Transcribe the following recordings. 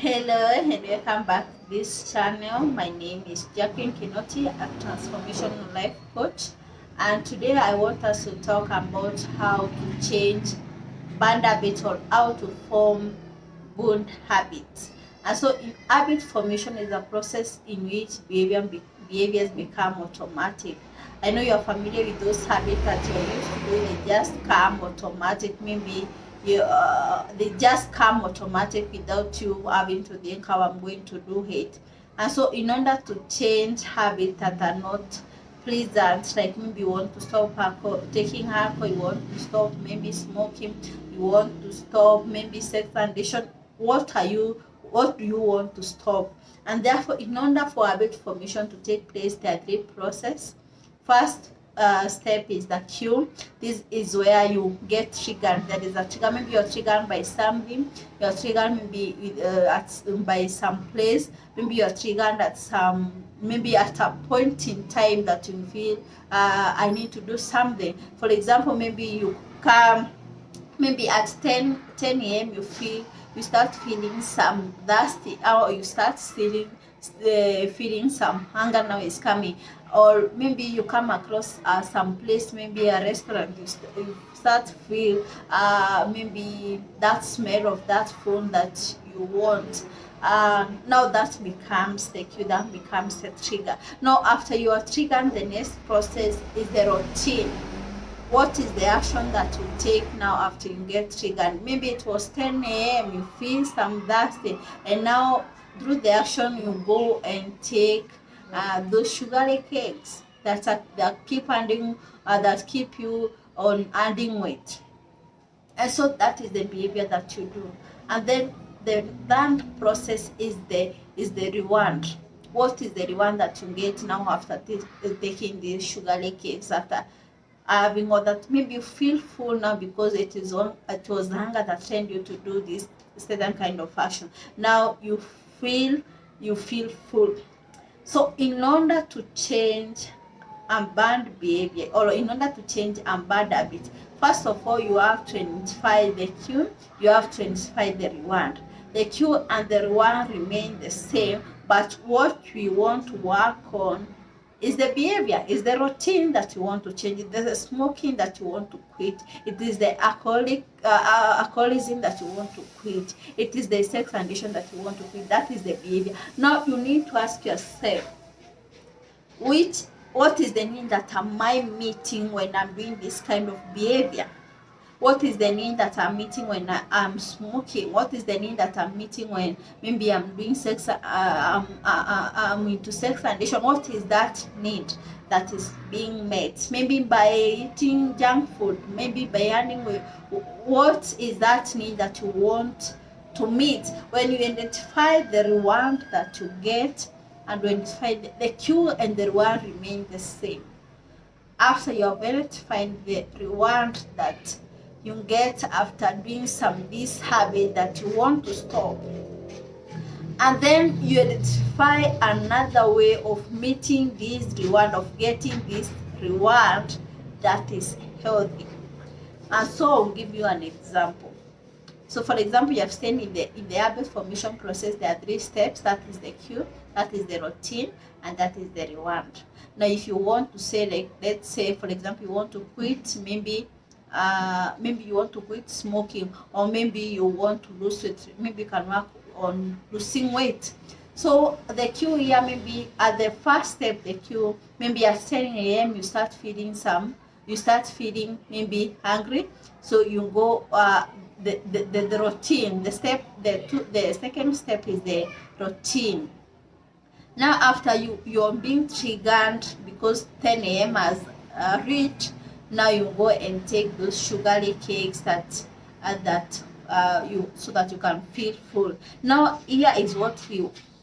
Hello and welcome back to this channel. My name is Jacqueline Kinoti, a transformational life coach, and today I want us to talk about how to change bad habits or how to form good habits. And so habit formation is a process in which behaviors become automatic. I know you're familiar with those habits that you're used to do, they just come automatic. Maybe they just come automatic without you having to think how I'm going to do it. And so in order to change habits that are not pleasant, like maybe you want to stop taking alcohol, you want to stop maybe smoking, you want to stop maybe sex addiction, what do you want to stop? And therefore, in order for habit formation to take place, there are three process. First step is the cue. This is where you get triggered. There is a trigger. Maybe you're triggered by something. You're triggered maybe by some place. Maybe you're triggered at maybe at a point in time that you feel I need to do something. For example, maybe you come maybe at 10 a.m. you start feeling some thirsty, or you start feeling some hunger now is coming, or maybe you come across some place, maybe a restaurant, you start feel maybe that smell of that food that you want. Now that becomes the cue, that becomes the trigger. Now after you are triggered, the next process is the routine. What is the action that you take now after you get triggered? Maybe it was 10 a.m. you feel some thirsty, and now through the action you go and take those sugary cakes that keep you on adding weight. And so that is the behavior that you do. And then the third process is the reward. What is the reward that you get now after taking these sugary cakes, after having all that? Maybe you feel full now because it was hunger that trained you to do this certain kind of action. Now you feel full. So in order to change a bad behavior, or in order to change a bad habit, first of all, you have to identify the cue, you have to identify the reward. The cue and the reward remain the same, but what we want to work on is the behavior, is the routine that you want to change. It is the smoking that you want to quit. It is the alcoholism that you want to quit. It is the sex addiction that you want to quit. That is the behavior. Now you need to ask yourself, what is the need that am I meeting when I'm doing this kind of behavior? What is the need that I'm meeting when I'm smoking? What is the need that I'm meeting when maybe I'm doing sex, I'm into sex addiction? What is that need that is being met? Maybe by eating junk food, maybe by earning weight. What is that need that you want to meet? When you identify the reward that you get, and when you find the cue and the reward remain the same. After you have identified the reward that you get after doing this habit that you want to stop, and then you identify another way of meeting this reward, of getting this reward that is healthy. And so I'll give you an example. So for example, you have seen in the habit formation process, there are three steps. That is the cue, that is the routine, and that is the reward. Now if you want to say, like, let's say for example, you want to quit, maybe you want to quit smoking, or maybe you want to lose weight, maybe you can work on losing weight. So the cue here, maybe at the first step, the cue, maybe at 10 a.m. you start feeling maybe hungry, so you go the routine, the second step is the routine. Now after you're being triggered because 10 a.m. has reached, now you go and take those sugary cakes so that you can feel full. Now here is what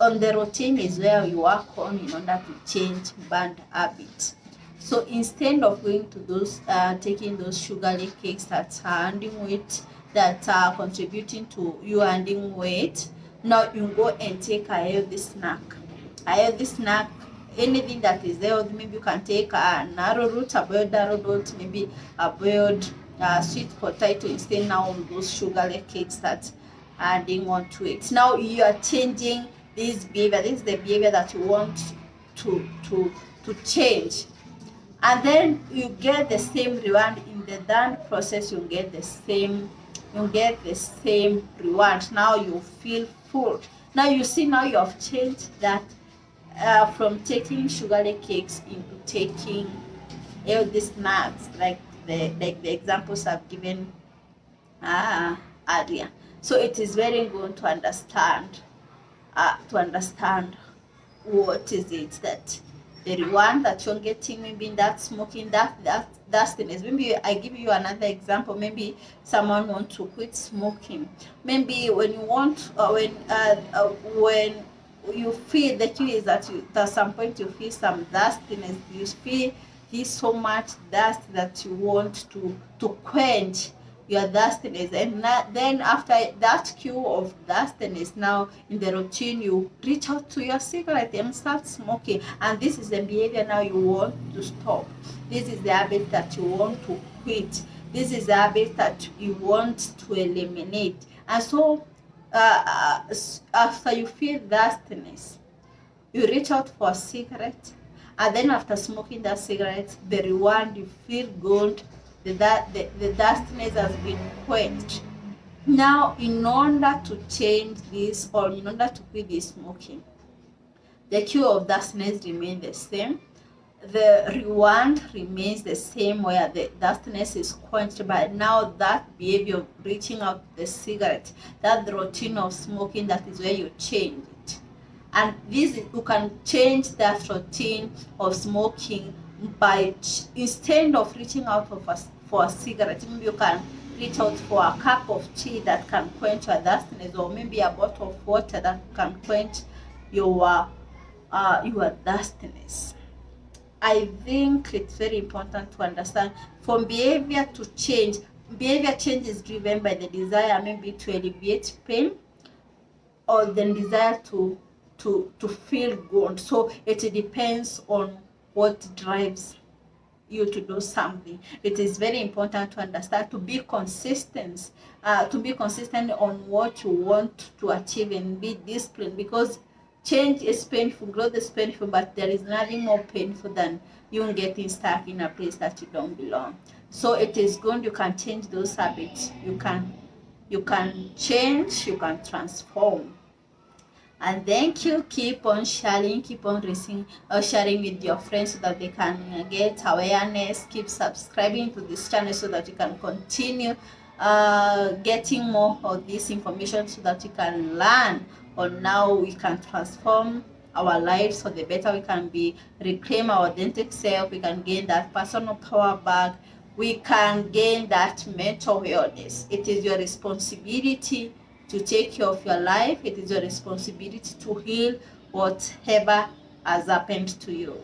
on the routine is where you work on in order to change bad habits. So instead of going to those taking those sugary cakes that are adding weight, that are contributing to you adding weight, now you go and take a healthy snack. Anything that is healthy. Maybe you can take an arrowroot, a boiled arrowroot, maybe a boiled sweet potato instead now of those sugary cakes that adding on to it. Now you are changing this behavior. This is the behavior that you want to change, and then you get the same reward in the done process. You get the same reward. Now you feel full. Now you see, now you have changed that from taking sugary cakes into taking healthy snacks, like the examples I've given earlier. So it is very good to understand what is it that the reward that you're getting, maybe in that smoking, that's the next. Maybe I give you another example. Maybe someone wants to quit smoking. Maybe when you want when you feel, the key is that at some point you feel some dustiness, you feel so much dust that you want to quench your dustiness, and then after that cue of dustiness, now in the routine you reach out to your cigarette and start smoking, and this is the behavior now you want to stop. This is the habit that you want to quit. This is the habit that you want to eliminate. And so after you feel dustiness, you reach out for a cigarette, and then after smoking that cigarette, the reward, you feel good, the dustiness has been quenched. Now, in order to change this, or in order to quit this smoking, the cue of dustiness remains the same. The reward remains the same, where the dustiness is quenched, but now that behavior of reaching out the cigarette, that the routine of smoking, that is where you change it. And this, you can change that routine of smoking by, instead of reaching out for a cigarette, maybe you can reach out for a cup of tea that can quench your dustiness, or maybe a bottle of water that can quench your dustiness. I think it's very important to understand, from behavior to change, behavior change is driven by the desire maybe to alleviate pain, or the desire to feel good. So it depends on what drives you to do something. It is very important to understand, to be consistent on what you want to achieve, and be disciplined, because change is painful, growth is painful, but there is nothing more painful than you getting stuck in a place that you don't belong. So it is good, you can change those habits, you can change, you can transform. And thank you. Keep on sharing, keep on sharing with your friends, so that they can get awareness. Keep subscribing to this channel so that you can continue getting more of this information, so that you can learn on how we can transform our lives for the better. We can reclaim our authentic self. We can gain that personal power back. We can gain that mental wellness. It is your responsibility to take care of your life. It is your responsibility to heal whatever has happened to you.